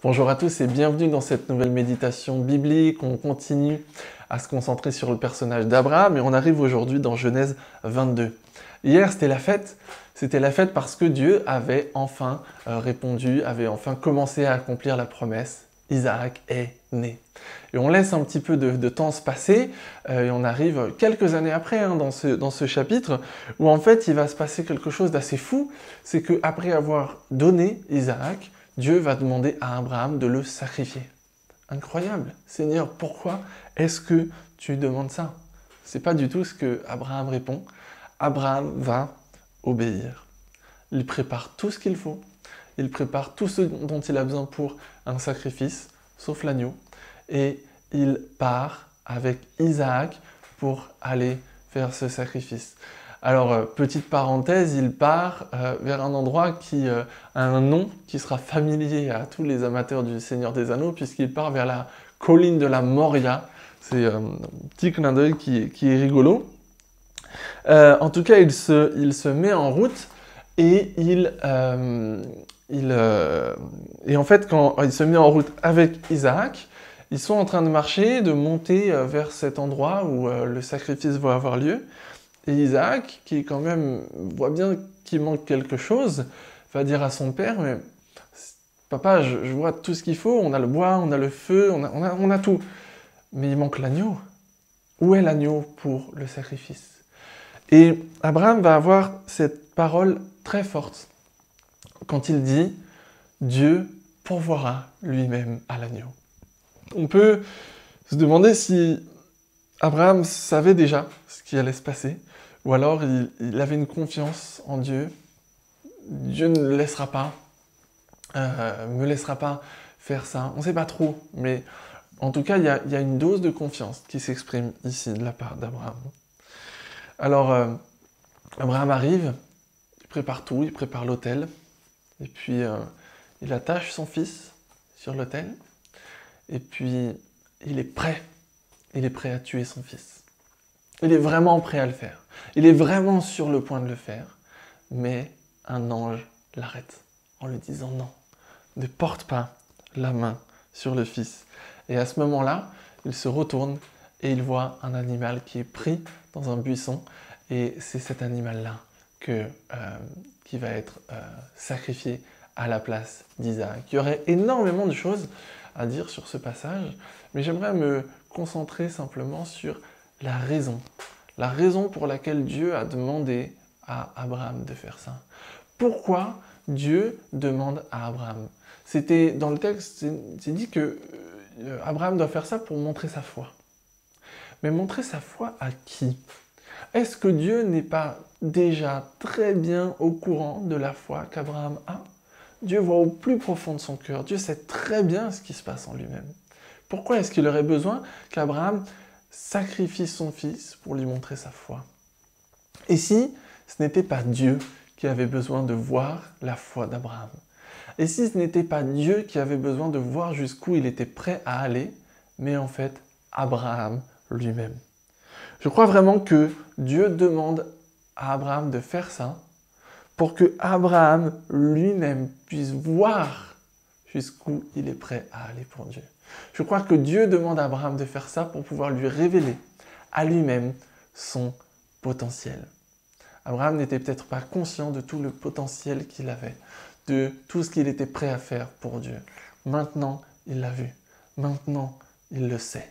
Bonjour à tous et bienvenue dans cette nouvelle méditation biblique. On continue à se concentrer sur le personnage d'Abraham et on arrive aujourd'hui dans Genèse 22. Hier, c'était la fête. C'était la fête parce que Dieu avait enfin répondu, avait enfin commencé à accomplir la promesse. Isaac est né. Et on laisse un petit peu de temps se passer et on arrive quelques années après dans ce chapitre où en fait il va se passer quelque chose d'assez fou. C'est qu'après avoir donné Isaac, Dieu va demander à Abraham de le sacrifier. Incroyable. Seigneur, pourquoi est-ce que tu demandes ça? C'est pas du tout ce que Abraham répond. Abraham va obéir. Il prépare tout ce qu'il faut. Il prépare tout ce dont il a besoin pour un sacrifice, sauf l'agneau. Et il part avec Isaac pour aller faire ce sacrifice. Alors, petite parenthèse, il part vers un endroit qui a un nom qui sera familier à tous les amateurs du Seigneur des Anneaux, puisqu'il part vers la colline de la Moria. C'est un petit clin d'œil qui est rigolo. En tout cas, il se met en route et en fait, quand il se met en route avec Isaac, ils sont en train de marcher, de monter vers cet endroit où le sacrifice va avoir lieu. Et Isaac, qui quand même voit bien qu'il manque quelque chose, va dire à son père, mais papa, je vois tout ce qu'il faut, on a le bois, on a le feu, on a tout. Mais il manque l'agneau. Où est l'agneau pour le sacrifice? Et Abraham va avoir cette parole très forte quand il dit « Dieu pourvoira lui-même à l'agneau ». On peut se demander si Abraham savait déjà ce qui allait se passer, ou alors il avait une confiance en Dieu. Dieu ne me laissera pas faire ça. On ne sait pas trop, mais en tout cas, il y a une dose de confiance qui s'exprime ici de la part d'Abraham. Alors, Abraham arrive, il prépare tout, il prépare l'autel, et puis il attache son fils sur l'autel, et puis il est prêt à tuer son fils. Il est vraiment prêt à le faire. Il est vraiment sur le point de le faire, mais un ange l'arrête en lui disant non, ne porte pas la main sur le fils. Et à ce moment-là, il se retourne et il voit un animal qui est pris dans un buisson, et c'est cet animal-là qui va être sacrifié à la place d'Isaac. Il y aurait énormément de choses à dire sur ce passage, mais j'aimerais me concentrer simplement sur la raison pour laquelle Dieu a demandé à Abraham de faire ça. Pourquoi Dieu demande à Abraham? C'était dans le texte, c'est dit que Abraham doit faire ça pour montrer sa foi. Mais montrer sa foi à qui? Est-ce que Dieu n'est pas déjà très bien au courant de la foi qu'Abraham a? Dieu voit au plus profond de son cœur. Dieu sait très bien ce qui se passe en lui-même. Pourquoi est-ce qu'il aurait besoin qu'Abraham sacrifie son fils pour lui montrer sa foi? Et si ce n'était pas Dieu qui avait besoin de voir la foi d'Abraham? Et si ce n'était pas Dieu qui avait besoin de voir jusqu'où il était prêt à aller, mais en fait Abraham lui-même? Je crois vraiment que Dieu demande à Abraham de faire ça pour que Abraham lui-même puisse voir jusqu'où il est prêt à aller pour Dieu. Je crois que Dieu demande à Abraham de faire ça pour pouvoir lui révéler à lui-même son potentiel. Abraham n'était peut-être pas conscient de tout le potentiel qu'il avait, de tout ce qu'il était prêt à faire pour Dieu. Maintenant, il l'a vu. Maintenant, il le sait.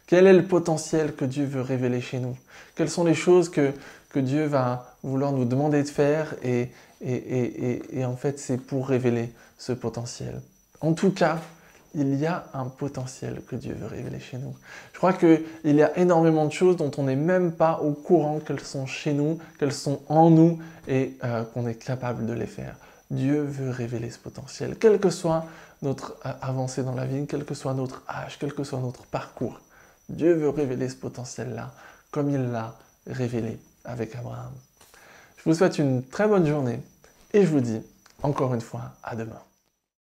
Quel est le potentiel que Dieu veut révéler chez nous? Quelles sont les choses que Dieu va vouloir nous demander de faire et en fait, c'est pour révéler ce potentiel. En tout cas, il y a un potentiel que Dieu veut révéler chez nous. Je crois qu'il y a énormément de choses dont on n'est même pas au courant qu'elles sont chez nous, qu'elles sont en nous et qu'on est capable de les faire. Dieu veut révéler ce potentiel, quelle que soit notre avancée dans la vie, quel que soit notre âge, quel que soit notre parcours. Dieu veut révéler ce potentiel-là, comme il l'a révélé avec Abraham. Je vous souhaite une très bonne journée et je vous dis encore une fois à demain.